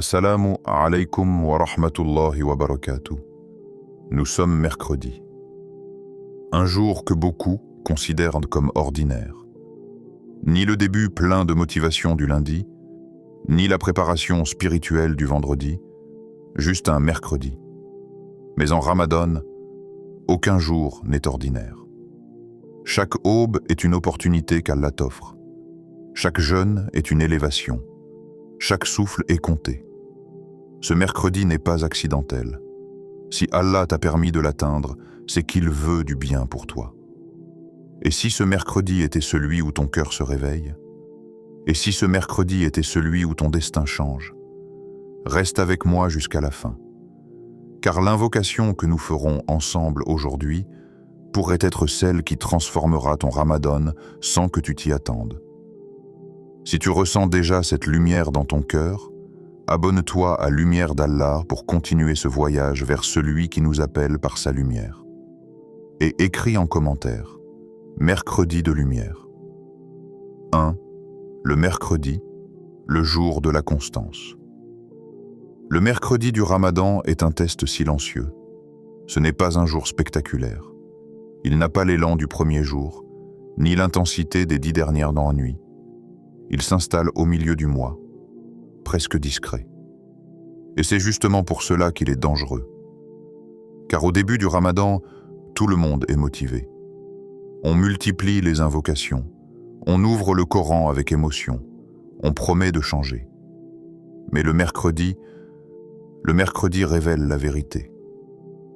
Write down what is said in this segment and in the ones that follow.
Assalamu alaikum wa rahmatullahi wa barakatuh. Nous sommes mercredi. Un jour que beaucoup considèrent comme ordinaire. Ni le début plein de motivation du lundi, ni la préparation spirituelle du vendredi, juste un mercredi. Mais en Ramadan, aucun jour n'est ordinaire. Chaque aube est une opportunité qu'Allah t'offre. Chaque jeûne est une élévation. Chaque souffle est compté. Ce mercredi n'est pas accidentel. Si Allah t'a permis de l'atteindre, c'est qu'il veut du bien pour toi. Et si ce mercredi était celui où ton cœur se réveille? Et si ce mercredi était celui où ton destin change? Reste avec moi jusqu'à la fin. Car l'invocation que nous ferons ensemble aujourd'hui pourrait être celle qui transformera ton Ramadan sans que tu t'y attendes. Si tu ressens déjà cette lumière dans ton cœur, abonne-toi à Lumière d'Allah pour continuer ce voyage vers celui qui nous appelle par sa lumière. Et écris en commentaire « Mercredi de lumière ». 1. Le mercredi, le jour de la constance. Le mercredi du Ramadan est un test silencieux. Ce n'est pas un jour spectaculaire. Il n'a pas l'élan du premier jour, ni l'intensité des 10 dernières nuits. Il s'installe au milieu du mois, presque discret. Et c'est justement pour cela qu'il est dangereux. Car au début du Ramadan, tout le monde est motivé. On multiplie les invocations, on ouvre le Coran avec émotion, on promet de changer. Mais le mercredi révèle la vérité.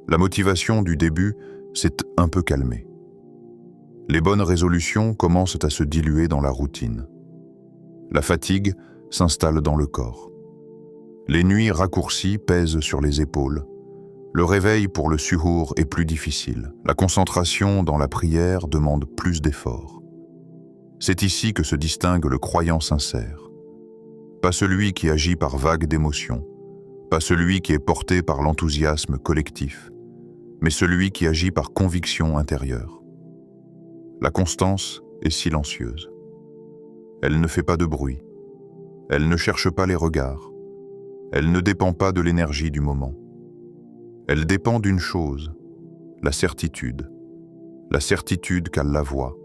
La motivation du début s'est un peu calmée. Les bonnes résolutions commencent à se diluer dans la routine. La fatigue s'installe dans le corps. Les nuits raccourcies pèsent sur les épaules. Le réveil pour le suhour est plus difficile. La concentration dans la prière demande plus d'efforts. C'est ici que se distingue le croyant sincère. Pas celui qui agit par vagues d'émotions, pas celui qui est porté par l'enthousiasme collectif, mais celui qui agit par conviction intérieure. La constance est silencieuse. Elle ne fait pas de bruit. Elle ne cherche pas les regards. Elle ne dépend pas de l'énergie du moment. Elle dépend d'une chose, la certitude. La certitude qu'Allah voit.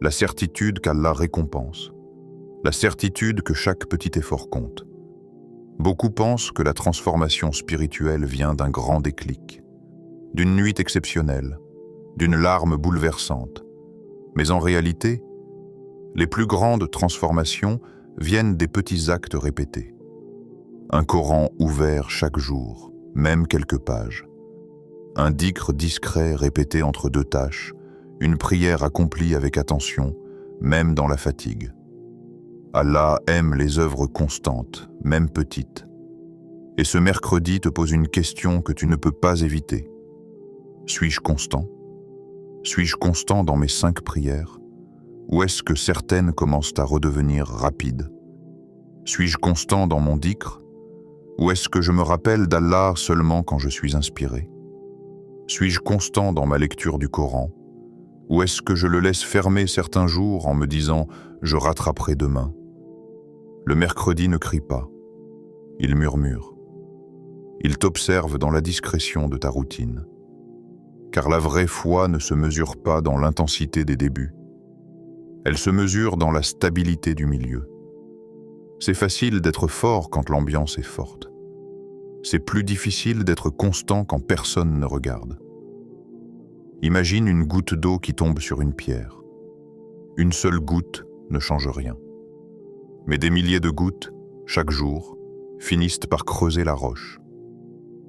La certitude qu'Allah récompense. La certitude que chaque petit effort compte. Beaucoup pensent que la transformation spirituelle vient d'un grand déclic, d'une nuit exceptionnelle, d'une larme bouleversante. Mais en réalité, les plus grandes transformations viennent des petits actes répétés. Un Coran ouvert chaque jour, même quelques pages. Un dhikr discret répété entre 2 tâches, une prière accomplie avec attention, même dans la fatigue. Allah aime les œuvres constantes, même petites. Et ce mercredi te pose une question que tu ne peux pas éviter. Suis-je constant? Suis-je constant dans mes 5 prières? Ou est-ce que certaines commencent à redevenir rapides? Suis-je constant dans mon dhikr? Ou est-ce que je me rappelle d'Allah seulement quand je suis inspiré? Suis-je constant dans ma lecture du Coran? Ou est-ce que je le laisse fermer certains jours en me disant « je rattraperai demain » ? Le mercredi ne crie pas, il murmure. Il t'observe dans la discrétion de ta routine. Car la vraie foi ne se mesure pas dans l'intensité des débuts. Elle se mesure dans la stabilité du milieu. C'est facile d'être fort quand l'ambiance est forte. C'est plus difficile d'être constant quand personne ne regarde. Imagine une goutte d'eau qui tombe sur une pierre. Une seule goutte ne change rien. Mais des milliers de gouttes, chaque jour, finissent par creuser la roche.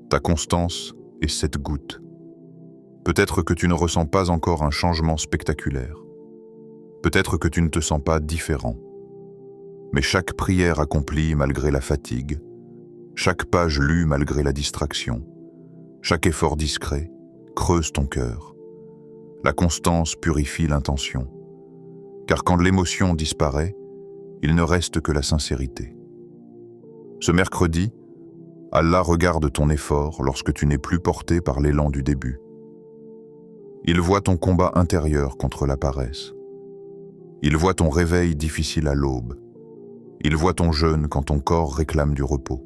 Ta constance est cette goutte. Peut-être que tu ne ressens pas encore un changement spectaculaire. Peut-être que tu ne te sens pas différent. Mais chaque prière accomplie malgré la fatigue, chaque page lue malgré la distraction, chaque effort discret creuse ton cœur. La constance purifie l'intention. Car quand l'émotion disparaît, il ne reste que la sincérité. Ce mercredi, Allah regarde ton effort lorsque tu n'es plus porté par l'élan du début. Il voit ton combat intérieur contre la paresse. Il voit ton réveil difficile à l'aube. Il voit ton jeûne quand ton corps réclame du repos.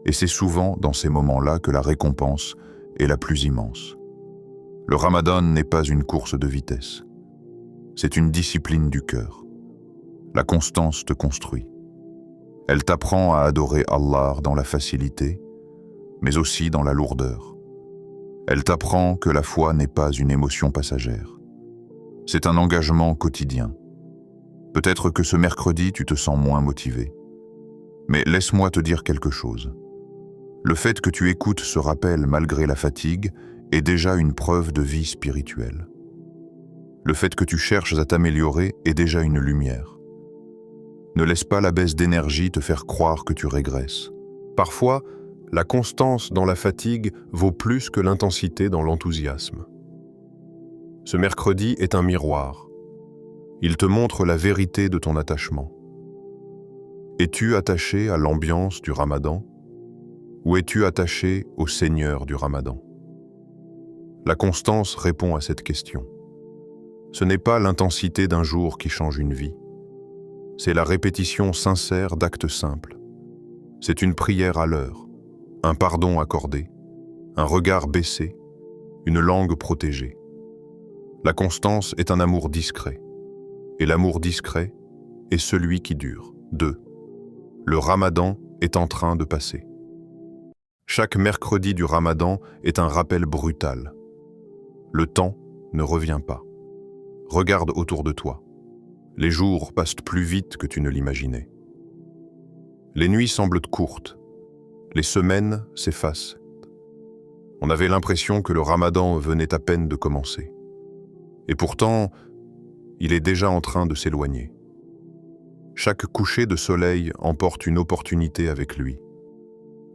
Et c'est souvent dans ces moments-là que la récompense est la plus immense. Le Ramadan n'est pas une course de vitesse. C'est une discipline du cœur. La constance te construit. Elle t'apprend à adorer Allah dans la facilité, mais aussi dans la lourdeur. Elle t'apprend que la foi n'est pas une émotion passagère. C'est un engagement quotidien. Peut-être que ce mercredi, tu te sens moins motivé. Mais laisse-moi te dire quelque chose. Le fait que tu écoutes ce rappel malgré la fatigue est déjà une preuve de vie spirituelle. Le fait que tu cherches à t'améliorer est déjà une lumière. Ne laisse pas la baisse d'énergie te faire croire que tu régresses. Parfois, la constance dans la fatigue vaut plus que l'intensité dans l'enthousiasme. Ce mercredi est un miroir. Il te montre la vérité de ton attachement. Es-tu attaché à l'ambiance du Ramadan ou es-tu attaché au Seigneur du Ramadan? La constance répond à cette question. Ce n'est pas l'intensité d'un jour qui change une vie. C'est la répétition sincère d'actes simples. C'est une prière à l'heure, un pardon accordé, un regard baissé, une langue protégée. La constance est un amour discret. Et l'amour discret est celui qui dure. 2. Le Ramadan est en train de passer. Chaque mercredi du Ramadan est un rappel brutal. Le temps ne revient pas. Regarde autour de toi. Les jours passent plus vite que tu ne l'imaginais. Les nuits semblent courtes. Les semaines s'effacent. On avait l'impression que le Ramadan venait à peine de commencer. Et pourtant, il est déjà en train de s'éloigner. Chaque coucher de soleil emporte une opportunité avec lui.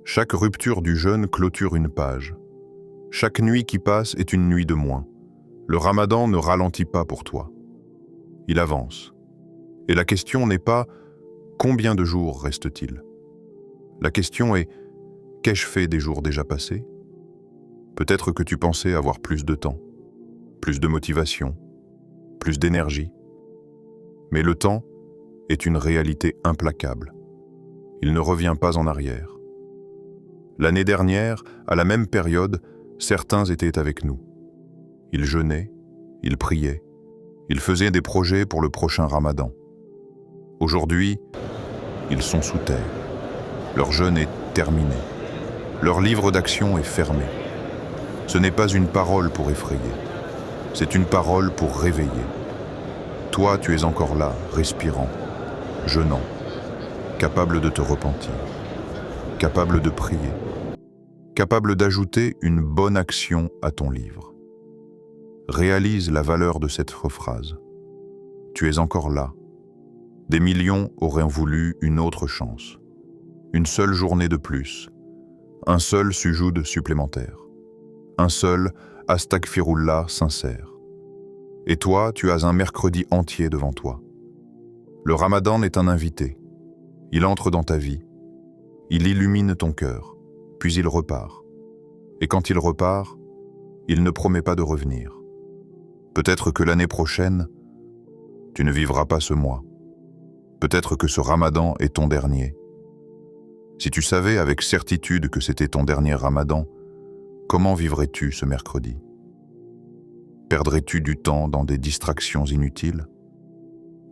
Chaque rupture du jeûne clôture une page. Chaque nuit qui passe est une nuit de moins. Le Ramadan ne ralentit pas pour toi. Il avance. Et la question n'est pas « Combien de jours reste-t-il » La question est « Qu'ai-je fait des jours déjà passés ?» Peut-être que tu pensais avoir plus de temps, plus de motivation, plus d'énergie. Mais le temps est une réalité implacable. Il ne revient pas en arrière. L'année dernière, à la même période, certains étaient avec nous. Ils jeûnaient, ils priaient, ils faisaient des projets pour le prochain Ramadan. Aujourd'hui, ils sont sous terre. Leur jeûne est terminé. Leur livre d'action est fermé. Ce n'est pas une parole pour effrayer. C'est une parole pour réveiller. Toi, tu es encore là, respirant, jeûnant, capable de te repentir, capable de prier, capable d'ajouter une bonne action à ton livre. Réalise la valeur de cette phrase. Tu es encore là. Des millions auraient voulu une autre chance. Une seule journée de plus. Un seul sujoud supplémentaire. Un seul astaghfirullah sincère. Et toi, tu as un mercredi entier devant toi. Le Ramadan est un invité. Il entre dans ta vie. Il illumine ton cœur, puis il repart. Et quand il repart, il ne promet pas de revenir. Peut-être que l'année prochaine, tu ne vivras pas ce mois. Peut-être que ce Ramadan est ton dernier. Si tu savais avec certitude que c'était ton dernier Ramadan, comment vivrais-tu ce mercredi? Perdrais-tu du temps dans des distractions inutiles?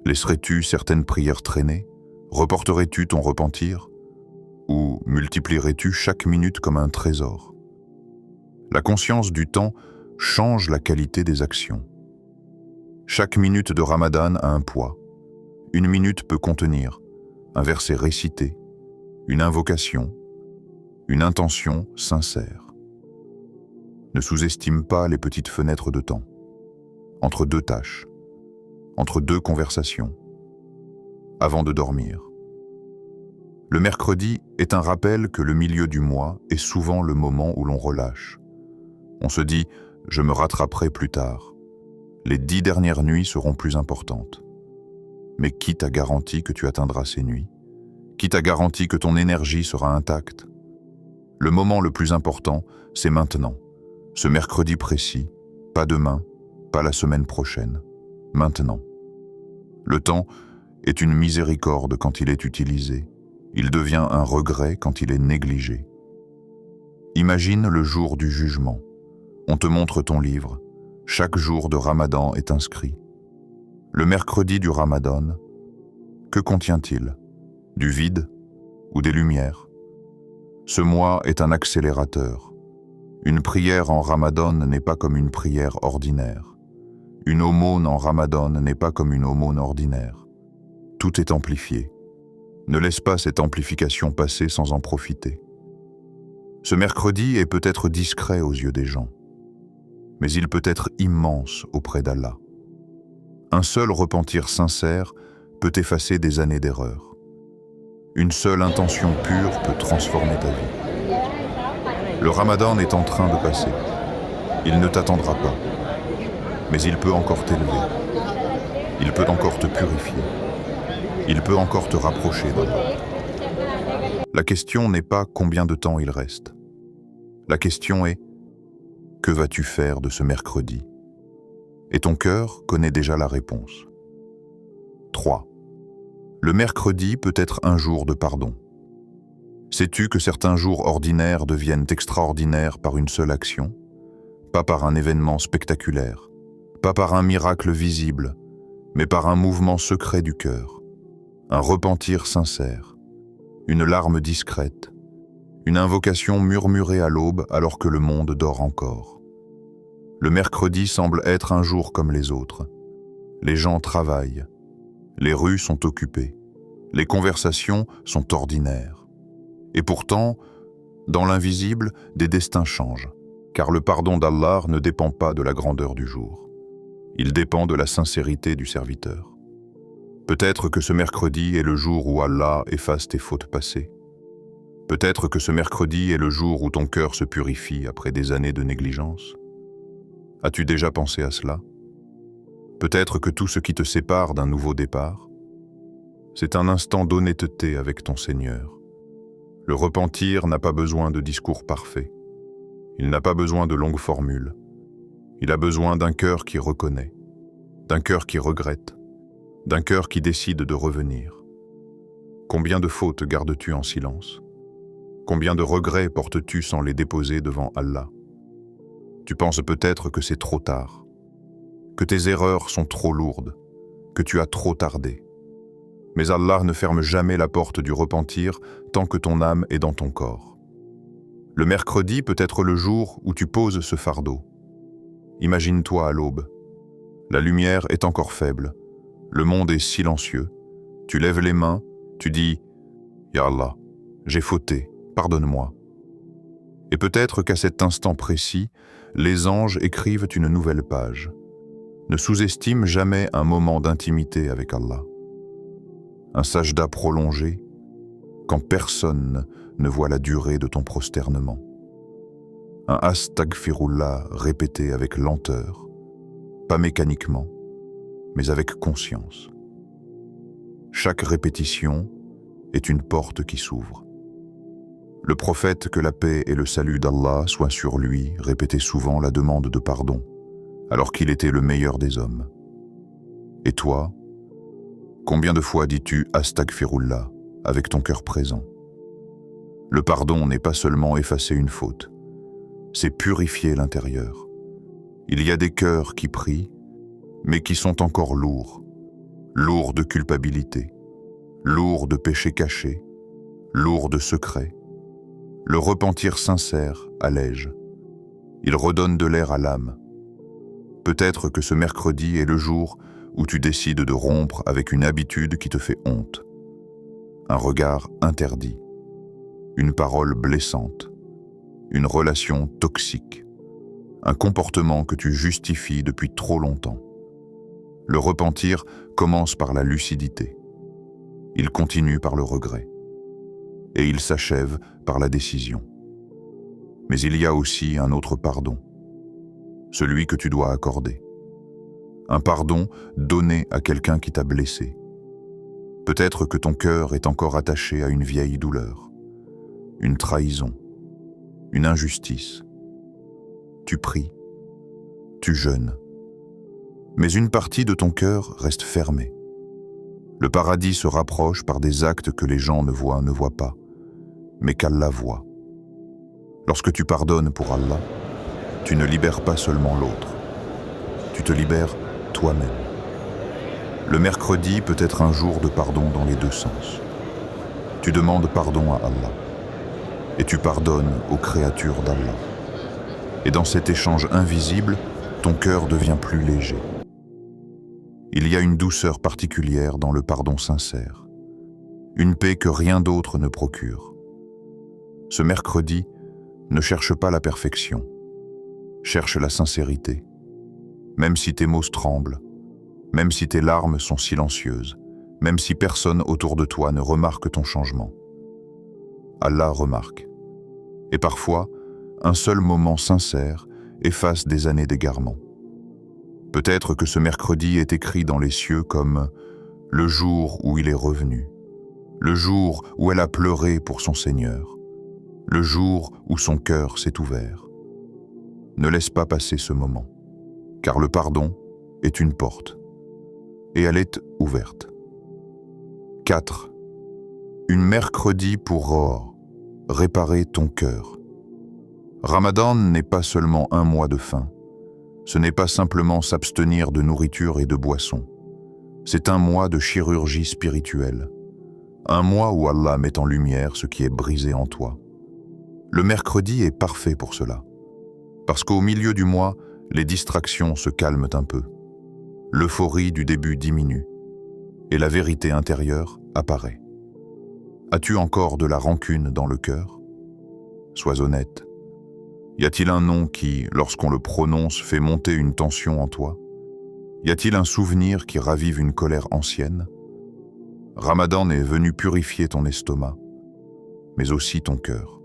Laisserais-tu certaines prières traîner? Reporterais-tu ton repentir? Ou multiplierais-tu chaque minute comme un trésor? La conscience du temps change la qualité des actions. Chaque minute de Ramadan a un poids. Une minute peut contenir un verset récité, une invocation, une intention sincère. Ne sous-estime pas les petites fenêtres de temps, entre deux tâches, entre deux conversations, avant de dormir. Le mercredi est un rappel que le milieu du mois est souvent le moment où l'on relâche. On se dit « je me rattraperai plus tard ». Les 10 dernières nuits seront plus importantes. Mais qui t'a garanti que tu atteindras ces nuits? Qui t'a garanti que ton énergie sera intacte? Le moment le plus important, c'est maintenant. Ce mercredi précis, pas demain, pas la semaine prochaine. Maintenant. Le temps est une miséricorde quand il est utilisé. Il devient un regret quand il est négligé. Imagine le jour du jugement. On te montre ton livre. Chaque jour de Ramadan est inscrit. Le mercredi du Ramadan, que contient-il? Du vide ou des lumières? Ce mois est un accélérateur. Une prière en Ramadan n'est pas comme une prière ordinaire. Une aumône en Ramadan n'est pas comme une aumône ordinaire. Tout est amplifié. Ne laisse pas cette amplification passer sans en profiter. Ce mercredi est peut-être discret aux yeux des gens, mais il peut être immense auprès d'Allah. Un seul repentir sincère peut effacer des années d'erreur. Une seule intention pure peut transformer ta vie. Le Ramadan est en train de passer. Il ne t'attendra pas, mais il peut encore t'élever. Il peut encore te purifier. Il peut encore te rapprocher d'Allah. La question n'est pas combien de temps il reste. La question est, que vas-tu faire de ce mercredi? Et ton cœur connaît déjà la réponse. 3. Le mercredi peut être un jour de pardon. Sais-tu que certains jours ordinaires deviennent extraordinaires par une seule action? Pas par un événement spectaculaire, pas par un miracle visible, mais par un mouvement secret du cœur, un repentir sincère, une larme discrète, une invocation murmurée à l'aube alors que le monde dort encore. Le mercredi semble être un jour comme les autres. Les gens travaillent, les rues sont occupées, les conversations sont ordinaires. Et pourtant, dans l'invisible, des destins changent, car le pardon d'Allah ne dépend pas de la grandeur du jour. Il dépend de la sincérité du serviteur. Peut-être que ce mercredi est le jour où Allah efface tes fautes passées. Peut-être que ce mercredi est le jour où ton cœur se purifie après des années de négligence. As-tu déjà pensé à cela? Peut-être que tout ce qui te sépare d'un nouveau départ, c'est un instant d'honnêteté avec ton Seigneur. Le repentir n'a pas besoin de discours parfaits. Il n'a pas besoin de longues formules. Il a besoin d'un cœur qui reconnaît, d'un cœur qui regrette, d'un cœur qui décide de revenir. Combien de fautes gardes-tu en silence? Combien de regrets portes-tu sans les déposer devant Allah? Tu penses peut-être que c'est trop tard, que tes erreurs sont trop lourdes, que tu as trop tardé. Mais Allah ne ferme jamais la porte du repentir tant que ton âme est dans ton corps. Le mercredi peut être le jour où tu poses ce fardeau. Imagine-toi à l'aube. La lumière est encore faible, le monde est silencieux. Tu lèves les mains, tu dis « Ya Allah, j'ai fauté, pardonne-moi ». Et peut-être qu'à cet instant précis, les anges écrivent une nouvelle page. Ne sous-estime jamais un moment d'intimité avec Allah. Un sajda prolongé, quand personne ne voit la durée de ton prosternement. Un astaghfirullah répété avec lenteur, pas mécaniquement, mais avec conscience. Chaque répétition est une porte qui s'ouvre. Le prophète, que la paix et le salut d'Allah soient sur lui, répétait souvent la demande de pardon, alors qu'il était le meilleur des hommes. Et toi, combien de fois dis-tu « Astaghfirullah » avec ton cœur présent? Le pardon n'est pas seulement effacer une faute, c'est purifier l'intérieur. Il y a des cœurs qui prient, mais qui sont encore lourds, lourds de culpabilité, lourds de péchés cachés, lourds de secrets. Le repentir sincère allège. Il redonne de l'air à l'âme. Peut-être que ce mercredi est le jour où tu décides de rompre avec une habitude qui te fait honte. Un regard interdit. Une parole blessante. Une relation toxique. Un comportement que tu justifies depuis trop longtemps. Le repentir commence par la lucidité. Il continue par le regret. Et il s'achève par la décision. Mais il y a aussi un autre pardon, celui que tu dois accorder. Un pardon donné à quelqu'un qui t'a blessé. Peut-être que ton cœur est encore attaché à une vieille douleur, une trahison, une injustice. Tu pries, tu jeûnes, mais une partie de ton cœur reste fermée. Le paradis se rapproche par des actes que les gens ne voient pas, mais qu'Allah voit. Lorsque tu pardonnes pour Allah, tu ne libères pas seulement l'autre, tu te libères toi-même. Le mercredi peut être un jour de pardon dans les deux sens. Tu demandes pardon à Allah et tu pardonnes aux créatures d'Allah. Et dans cet échange invisible, ton cœur devient plus léger. Il y a une douceur particulière dans le pardon sincère, une paix que rien d'autre ne procure. Ce mercredi, ne cherche pas la perfection, cherche la sincérité. Même si tes mots tremblent, même si tes larmes sont silencieuses, même si personne autour de toi ne remarque ton changement. Allah remarque. Et parfois, un seul moment sincère efface des années d'égarement. Peut-être que ce mercredi est écrit dans les cieux comme « le jour où il est revenu », le jour où elle a pleuré pour son Seigneur, le jour où son cœur s'est ouvert. Ne laisse pas passer ce moment, car le pardon est une porte, et elle est ouverte. 4. Une mercredi pour réparer ton cœur. Ramadan n'est pas seulement un mois de faim, ce n'est pas simplement s'abstenir de nourriture et de boissons. C'est un mois de chirurgie spirituelle, un mois où Allah met en lumière ce qui est brisé en toi. Le mercredi est parfait pour cela, parce qu'au milieu du mois, les distractions se calment un peu. L'euphorie du début diminue, et la vérité intérieure apparaît. As-tu encore de la rancune dans le cœur? Sois honnête. Y a-t-il un nom qui, lorsqu'on le prononce, fait monter une tension en toi? Y a-t-il un souvenir qui ravive une colère ancienne? Ramadan est venu purifier ton estomac, mais aussi ton cœur.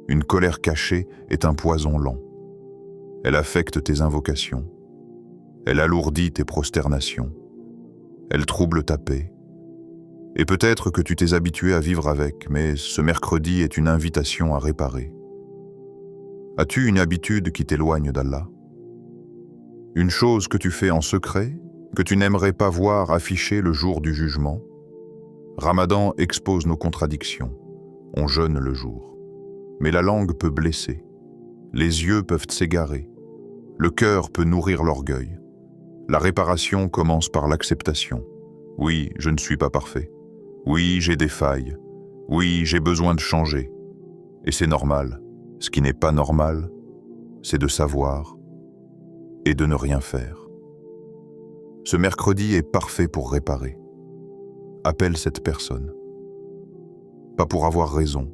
Une colère cachée est un poison lent. Elle affecte tes invocations. Elle alourdit tes prosternations. Elle trouble ta paix. Et peut-être que tu t'es habitué à vivre avec, mais ce mercredi est une invitation à réparer. As-tu une habitude qui t'éloigne d'Allah? Une chose que tu fais en secret, que tu n'aimerais pas voir affichée le jour du jugement? Ramadan expose nos contradictions. On jeûne le jour. Mais la langue peut blesser. Les yeux peuvent s'égarer. Le cœur peut nourrir l'orgueil. La réparation commence par l'acceptation. Oui, je ne suis pas parfait. Oui, j'ai des failles. Oui, j'ai besoin de changer. Et c'est normal. Ce qui n'est pas normal, c'est de savoir et de ne rien faire. Ce mercredi est parfait pour réparer. Appelle cette personne. Pas pour avoir raison,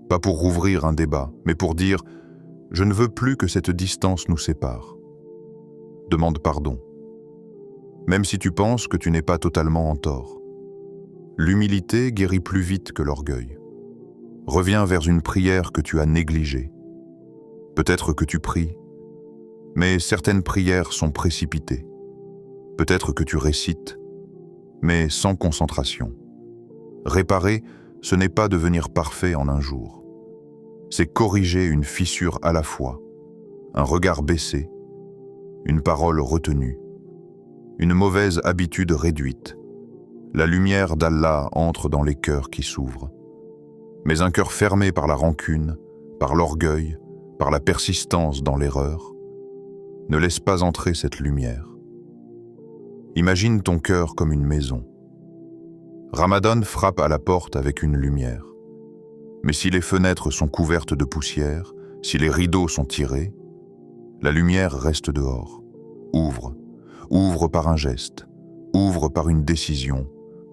pas pour rouvrir un débat, mais pour dire « Je ne veux plus que cette distance nous sépare ». Demande pardon, même si tu penses que tu n'es pas totalement en tort. L'humilité guérit plus vite que l'orgueil. Reviens vers une prière que tu as négligée. Peut-être que tu pries, mais certaines prières sont précipitées. Peut-être que tu récites, mais sans concentration. Réparer, ce n'est pas devenir parfait en un jour. C'est corriger une fissure à la fois, un regard baissé, une parole retenue, une mauvaise habitude réduite. La lumière d'Allah entre dans les cœurs qui s'ouvrent. Mais un cœur fermé par la rancune, par l'orgueil, par la persistance dans l'erreur, ne laisse pas entrer cette lumière. Imagine ton cœur comme une maison. Ramadan frappe à la porte avec une lumière. Mais si les fenêtres sont couvertes de poussière, si les rideaux sont tirés, la lumière reste dehors. Ouvre. Ouvre par un geste. Ouvre par une décision.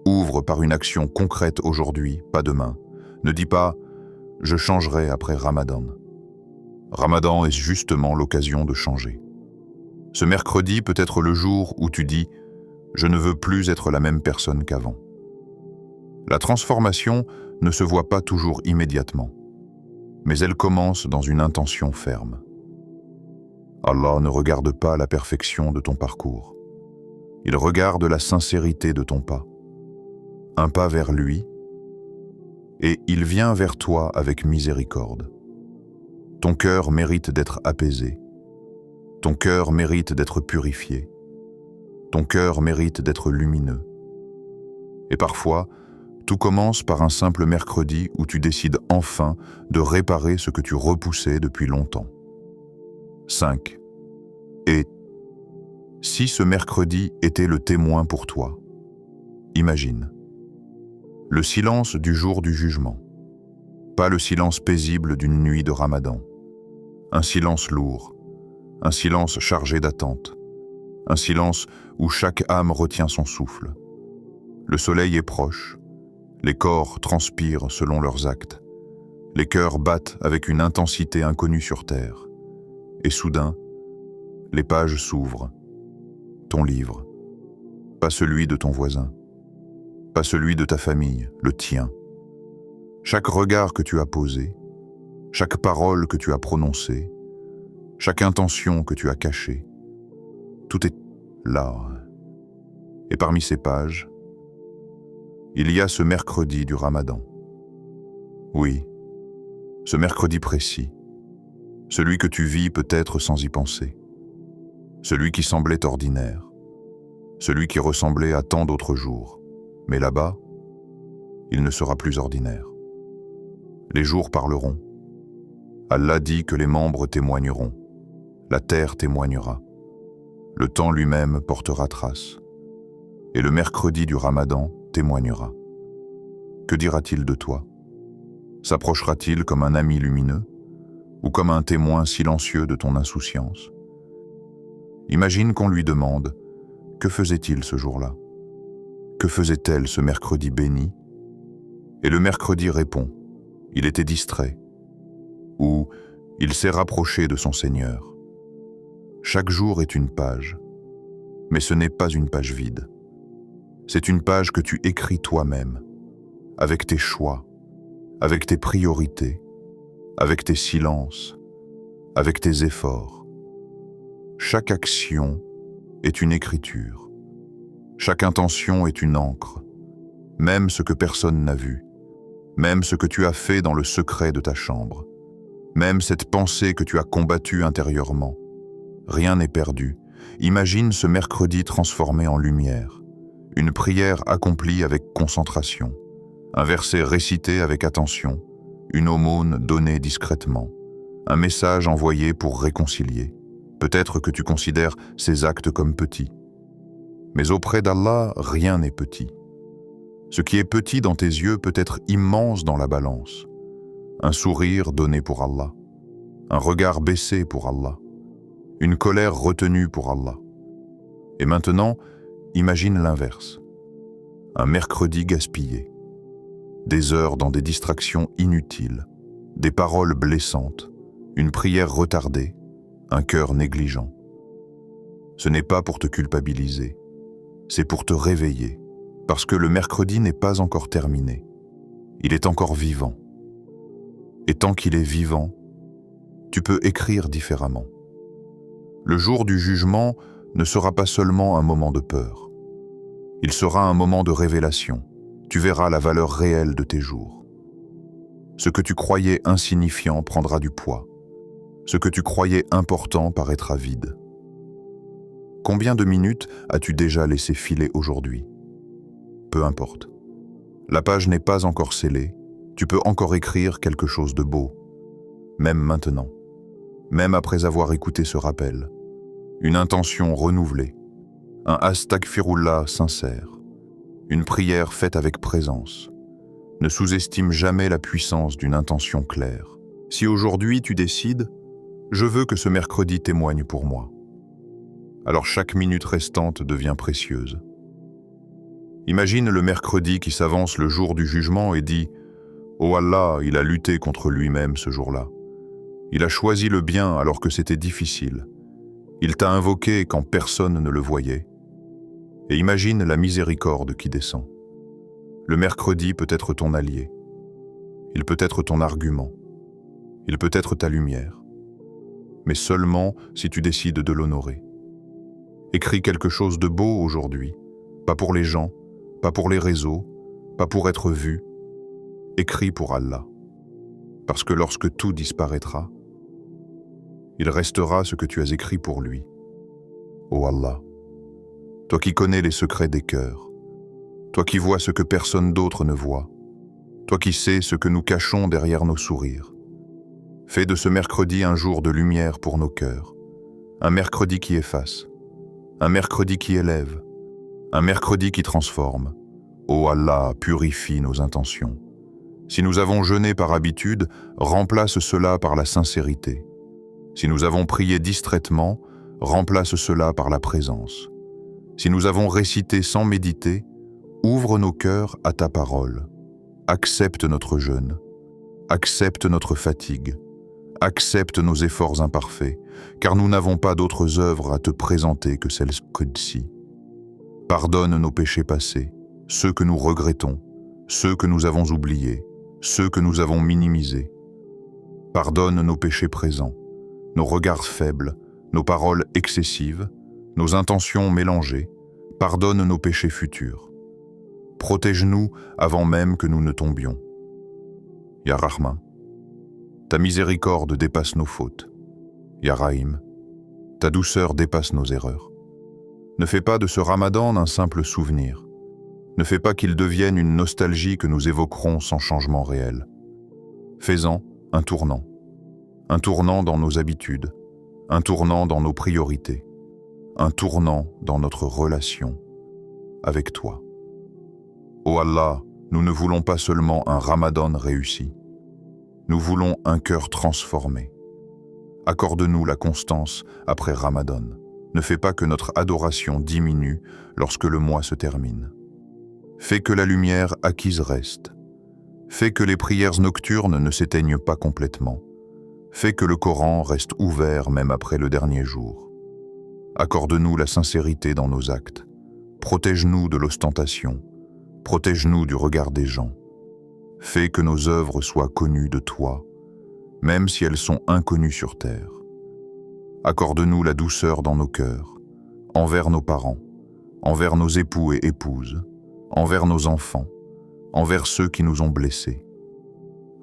Ouvre par une action concrète aujourd'hui, pas demain. Ne dis pas « je changerai après Ramadan ». Ramadan est justement l'occasion de changer. Ce mercredi peut être le jour où tu dis « je ne veux plus être la même personne qu'avant ». La transformation ne se voit pas toujours immédiatement, mais elle commence dans une intention ferme. Allah ne regarde pas la perfection de ton parcours. Il regarde la sincérité de ton pas. Un pas vers lui, et il vient vers toi avec miséricorde. Ton cœur mérite d'être apaisé. Ton cœur mérite d'être purifié. Ton cœur mérite d'être lumineux. Et parfois, tout commence par un simple mercredi où tu décides enfin de réparer ce que tu repoussais depuis longtemps. 5. Et si ce mercredi était le témoin pour toi? Imagine. Le silence du jour du jugement. Pas le silence paisible d'une nuit de Ramadan. Un silence lourd. Un silence chargé d'attente. Un silence où chaque âme retient son souffle. Le soleil est proche. Les corps transpirent selon leurs actes. Les cœurs battent avec une intensité inconnue sur terre. Et soudain, les pages s'ouvrent. Ton livre. Pas celui de ton voisin. Pas celui de ta famille, le tien. Chaque regard que tu as posé, chaque parole que tu as prononcée, chaque intention que tu as cachée, tout est là. Et parmi ces pages, il y a ce mercredi du Ramadan. Oui, ce mercredi précis, celui que tu vis peut-être sans y penser, celui qui semblait ordinaire, celui qui ressemblait à tant d'autres jours, mais là-bas, il ne sera plus ordinaire. Les jours parleront. Allah dit que les membres témoigneront. La terre témoignera. Le temps lui-même portera trace. Et le mercredi du Ramadan témoignera. Que dira-t-il de toi? S'approchera-t-il comme un ami lumineux ou comme un témoin silencieux de ton insouciance? Imagine qu'on lui demande « Que faisait-il ce jour-là? Que faisait-elle ce mercredi béni ?» Et le mercredi répond « Il était distrait » ou « Il s'est rapproché de son Seigneur ». Chaque jour est une page, mais ce n'est pas une page vide. C'est une page que tu écris toi-même, avec tes choix, avec tes priorités, avec tes silences, avec tes efforts. Chaque action est une écriture. Chaque intention est une encre. Même ce que personne n'a vu, même ce que tu as fait dans le secret de ta chambre, même cette pensée que tu as combattue intérieurement. Rien n'est perdu. Imagine ce mercredi transformé en lumière, une prière accomplie avec concentration, un verset récité avec attention, une aumône donnée discrètement, un message envoyé pour réconcilier. Peut-être que tu considères ces actes comme petits. Mais auprès d'Allah, rien n'est petit. Ce qui est petit dans tes yeux peut être immense dans la balance. Un sourire donné pour Allah, un regard baissé pour Allah, une colère retenue pour Allah. Et maintenant, imagine l'inverse. Un mercredi gaspillé, des heures dans des distractions inutiles, des paroles blessantes, une prière retardée, un cœur négligent. Ce n'est pas pour te culpabiliser, c'est pour te réveiller, parce que le mercredi n'est pas encore terminé. Il est encore vivant. Et tant qu'il est vivant, tu peux écrire différemment. Le jour du jugement ne sera pas seulement un moment de peur. Il sera un moment de révélation. Tu verras la valeur réelle de tes jours. Ce que tu croyais insignifiant prendra du poids. Ce que tu croyais important paraîtra vide. Combien de minutes as-tu déjà laissé filer aujourd'hui? Peu importe. La page n'est pas encore scellée. Tu peux encore écrire quelque chose de beau. Même maintenant. Même après avoir écouté ce rappel. Une intention renouvelée. Un astaghfirullah sincère. Une prière faite avec présence. Ne sous-estime jamais la puissance d'une intention claire. Si aujourd'hui tu décides, je veux que ce mercredi témoigne pour moi. Alors chaque minute restante devient précieuse. Imagine le mercredi qui s'avance le jour du jugement et dit « Oh Allah, il a lutté contre lui-même ce jour-là. Il a choisi le bien alors que c'était difficile. Il t'a invoqué quand personne ne le voyait. » Et imagine la miséricorde qui descend. Le mercredi peut être ton allié. Il peut être ton argument. Il peut être ta lumière. Mais seulement si tu décides de l'honorer. Écris quelque chose de beau aujourd'hui, pas pour les gens, pas pour les réseaux, pas pour être vu. Écris pour Allah. Parce que lorsque tout disparaîtra, il restera ce que tu as écrit pour lui. Ô Allah, toi qui connais les secrets des cœurs, toi qui vois ce que personne d'autre ne voit, toi qui sais ce que nous cachons derrière nos sourires. Fais de ce mercredi un jour de lumière pour nos cœurs, un mercredi qui efface, un mercredi qui élève, un mercredi qui transforme. Ô Allah, purifie nos intentions. Si nous avons jeûné par habitude, remplace cela par la sincérité. Si nous avons prié distraitement, remplace cela par la présence. Si nous avons récité sans méditer, ouvre nos cœurs à ta parole. Accepte notre jeûne, accepte notre fatigue, accepte nos efforts imparfaits, car nous n'avons pas d'autres œuvres à te présenter que celles-ci. Pardonne nos péchés passés, ceux que nous regrettons, ceux que nous avons oubliés, ceux que nous avons minimisés. Pardonne nos péchés présents, nos regards faibles, nos paroles excessives, nos intentions mélangées. Pardonne nos péchés futurs. Protège-nous avant même que nous ne tombions. Ya Rahman, ta miséricorde dépasse nos fautes. Ya Rahim, ta douceur dépasse nos erreurs. Ne fais pas de ce Ramadan un simple souvenir. Ne fais pas qu'il devienne une nostalgie que nous évoquerons sans changement réel. Fais-en un tournant dans nos habitudes, un tournant dans nos priorités, un tournant dans notre relation avec toi. Ô Allah, nous ne voulons pas seulement un Ramadan réussi, nous voulons un cœur transformé. Accorde-nous la constance après Ramadan. Ne fais pas que notre adoration diminue lorsque le mois se termine. Fais que la lumière acquise reste. Fais que les prières nocturnes ne s'éteignent pas complètement. Fais que le Coran reste ouvert même après le dernier jour. Accorde-nous la sincérité dans nos actes. Protège-nous de l'ostentation. Protège-nous du regard des gens. Fais que nos œuvres soient connues de toi, même si elles sont inconnues sur terre. Accorde-nous la douceur dans nos cœurs, envers nos parents, envers nos époux et épouses, envers nos enfants, envers ceux qui nous ont blessés.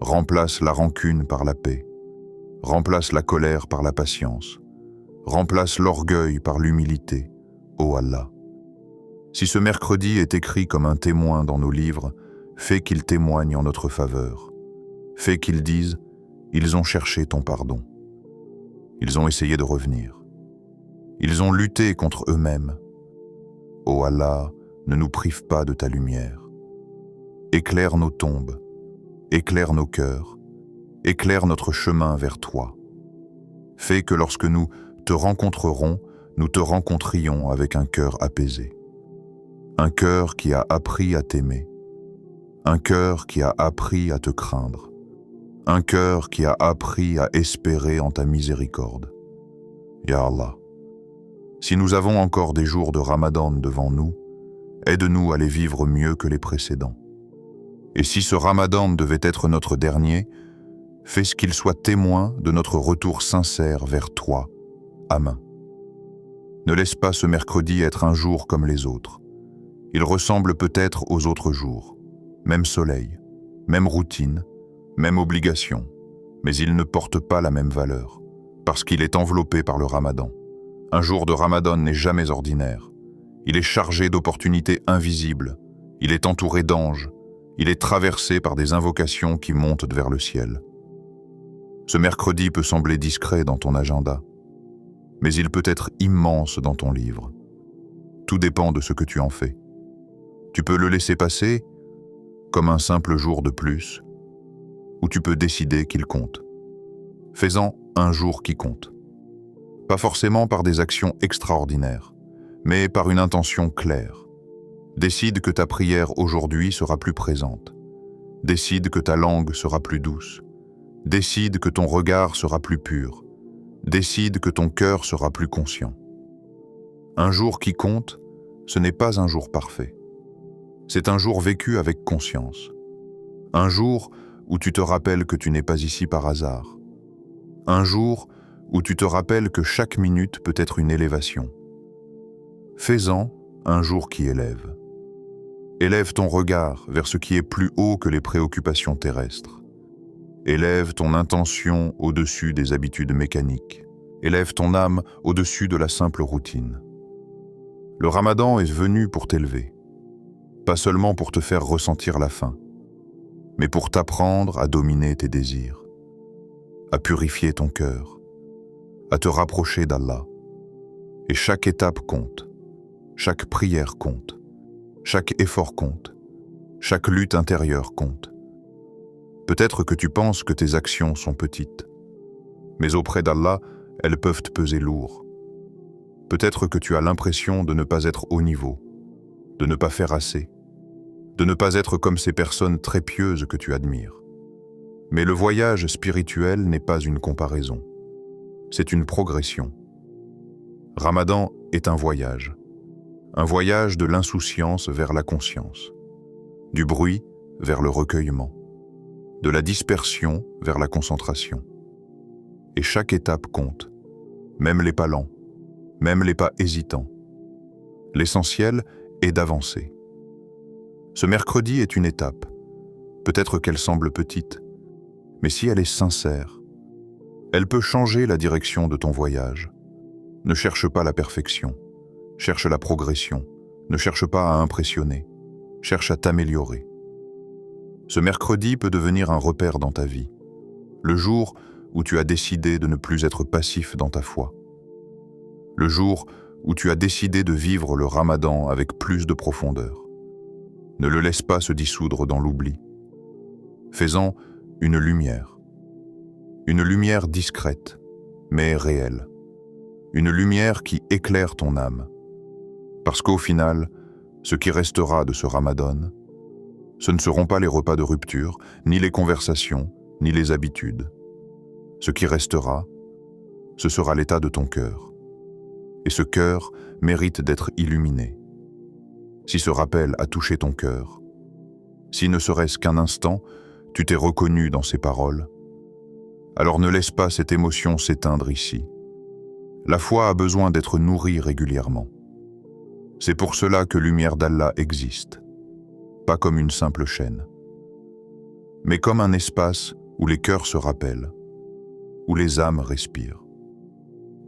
Remplace la rancune par la paix, remplace la colère par la patience, remplace l'orgueil par l'humilité, ô Allah. Si ce mercredi est écrit comme un témoin dans nos livres, fais qu'il témoigne en notre faveur. Fais qu'ils disent « Ils ont cherché ton pardon. Ils ont essayé de revenir. Ils ont lutté contre eux-mêmes. Ô Allah, ne nous prive pas de ta lumière. Éclaire nos tombes, éclaire nos cœurs, éclaire notre chemin vers toi. Fais que lorsque nous te rencontrerons, nous te rencontrions avec un cœur apaisé. Un cœur qui a appris à t'aimer. Un cœur qui a appris à te craindre. Un cœur qui a appris à espérer en ta miséricorde. Ya Allah, si nous avons encore des jours de Ramadan devant nous, aide-nous à les vivre mieux que les précédents. Et si ce Ramadan devait être notre dernier, fais ce qu'il soit témoin de notre retour sincère vers toi. Amen. Ne laisse pas ce mercredi être un jour comme les autres. Il ressemble peut-être aux autres jours. Même soleil, même routine, même obligation, mais il ne porte pas la même valeur, parce qu'il est enveloppé par le Ramadan. Un jour de Ramadan n'est jamais ordinaire. Il est chargé d'opportunités invisibles, il est entouré d'anges, il est traversé par des invocations qui montent vers le ciel. Ce mercredi peut sembler discret dans ton agenda, mais il peut être immense dans ton livre. Tout dépend de ce que tu en fais. Tu peux le laisser passer comme un simple jour de plus, ou tu peux décider qu'il compte. Fais-en un jour qui compte. Pas forcément par des actions extraordinaires, mais par une intention claire. Décide que ta prière aujourd'hui sera plus présente. Décide que ta langue sera plus douce. Décide que ton regard sera plus pur. Décide que ton cœur sera plus conscient. Un jour qui compte, ce n'est pas un jour parfait. C'est un jour vécu avec conscience. Un jour où tu te rappelles que tu n'es pas ici par hasard. Un jour où tu te rappelles que chaque minute peut être une élévation. Fais-en un jour qui élève. Élève ton regard vers ce qui est plus haut que les préoccupations terrestres. Élève ton intention au-dessus des habitudes mécaniques. Élève ton âme au-dessus de la simple routine. Le Ramadan est venu pour t'élever. pas seulement pour te faire ressentir la faim, mais pour t'apprendre à dominer tes désirs, à purifier ton cœur, à te rapprocher d'Allah. Et chaque étape compte, chaque prière compte, chaque effort compte, chaque lutte intérieure compte. Peut-être que tu penses que tes actions sont petites, mais auprès d'Allah, elles peuvent te peser lourd. Peut-être que tu as l'impression de ne pas être au niveau, de ne pas faire assez, de ne pas être comme ces personnes très pieuses que tu admires. Mais le voyage spirituel n'est pas une comparaison, c'est une progression. Ramadan est un voyage de l'insouciance vers la conscience, du bruit vers le recueillement, de la dispersion vers la concentration. Et chaque étape compte, même les pas lents, même les pas hésitants. L'essentiel est d'avancer. Ce mercredi est une étape. Peut-être qu'elle semble petite, mais si elle est sincère, elle peut changer la direction de ton voyage. Ne cherche pas la perfection, cherche la progression. Ne cherche pas à impressionner, cherche à t'améliorer. Ce mercredi peut devenir un repère dans ta vie, le jour où tu as décidé de ne plus être passif dans ta foi, le jour où tu as décidé de vivre le Ramadan avec plus de profondeur. Ne le laisse pas se dissoudre dans l'oubli. Fais-en une lumière discrète, mais réelle, une lumière qui éclaire ton âme. Parce qu'au final, ce qui restera de ce Ramadan, ce ne seront pas les repas de rupture, ni les conversations, ni les habitudes. Ce qui restera, ce sera l'état de ton cœur. Et ce cœur mérite d'être illuminé. Si ce rappel a touché ton cœur, si ne serait-ce qu'un instant, tu t'es reconnu dans ces paroles, alors ne laisse pas cette émotion s'éteindre ici. La foi a besoin d'être nourrie régulièrement. C'est pour cela que Lumière d'Allah existe, pas comme une simple chaîne, mais comme un espace où les cœurs se rappellent, où les âmes respirent,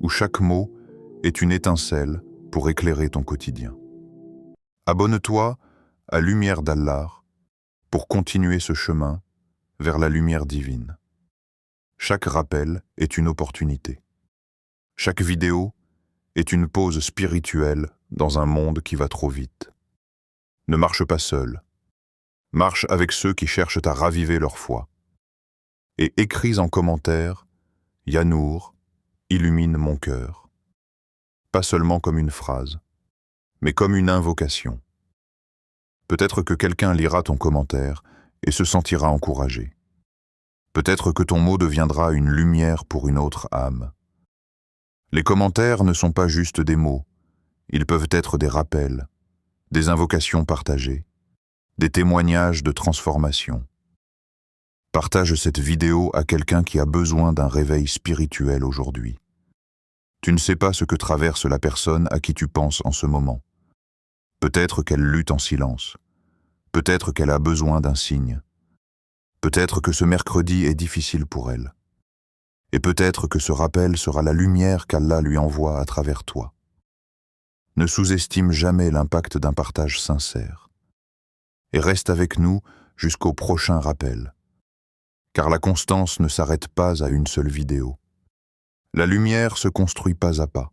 où chaque mot est une étincelle pour éclairer ton quotidien. Abonne-toi à Lumière d'Allah pour continuer ce chemin vers la lumière divine. Chaque rappel est une opportunité. Chaque vidéo est une pause spirituelle dans un monde qui va trop vite. Ne marche pas seul. Marche avec ceux qui cherchent à raviver leur foi. Et écris en commentaire « Yanour, illumine mon cœur ». Pas seulement comme une phrase, mais comme une invocation. Peut-être que quelqu'un lira ton commentaire et se sentira encouragé. Peut-être que ton mot deviendra une lumière pour une autre âme. Les commentaires ne sont pas juste des mots, ils peuvent être des rappels, des invocations partagées, des témoignages de transformation. Partage cette vidéo à quelqu'un qui a besoin d'un réveil spirituel aujourd'hui. Tu ne sais pas ce que traverse la personne à qui tu penses en ce moment. Peut-être qu'elle lutte en silence. Peut-être qu'elle a besoin d'un signe. Peut-être que ce mercredi est difficile pour elle. Et peut-être que ce rappel sera la lumière qu'Allah lui envoie à travers toi. Ne sous-estime jamais l'impact d'un partage sincère. Et reste avec nous jusqu'au prochain rappel. Car la constance ne s'arrête pas à une seule vidéo. La lumière se construit pas à pas.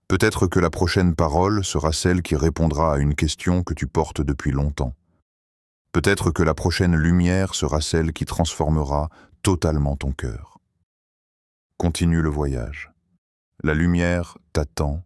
Peut-être que la prochaine parole sera celle qui répondra à une question que tu portes depuis longtemps. Peut-être que la prochaine lumière sera celle qui transformera totalement ton cœur. Continue le voyage. La lumière t'attend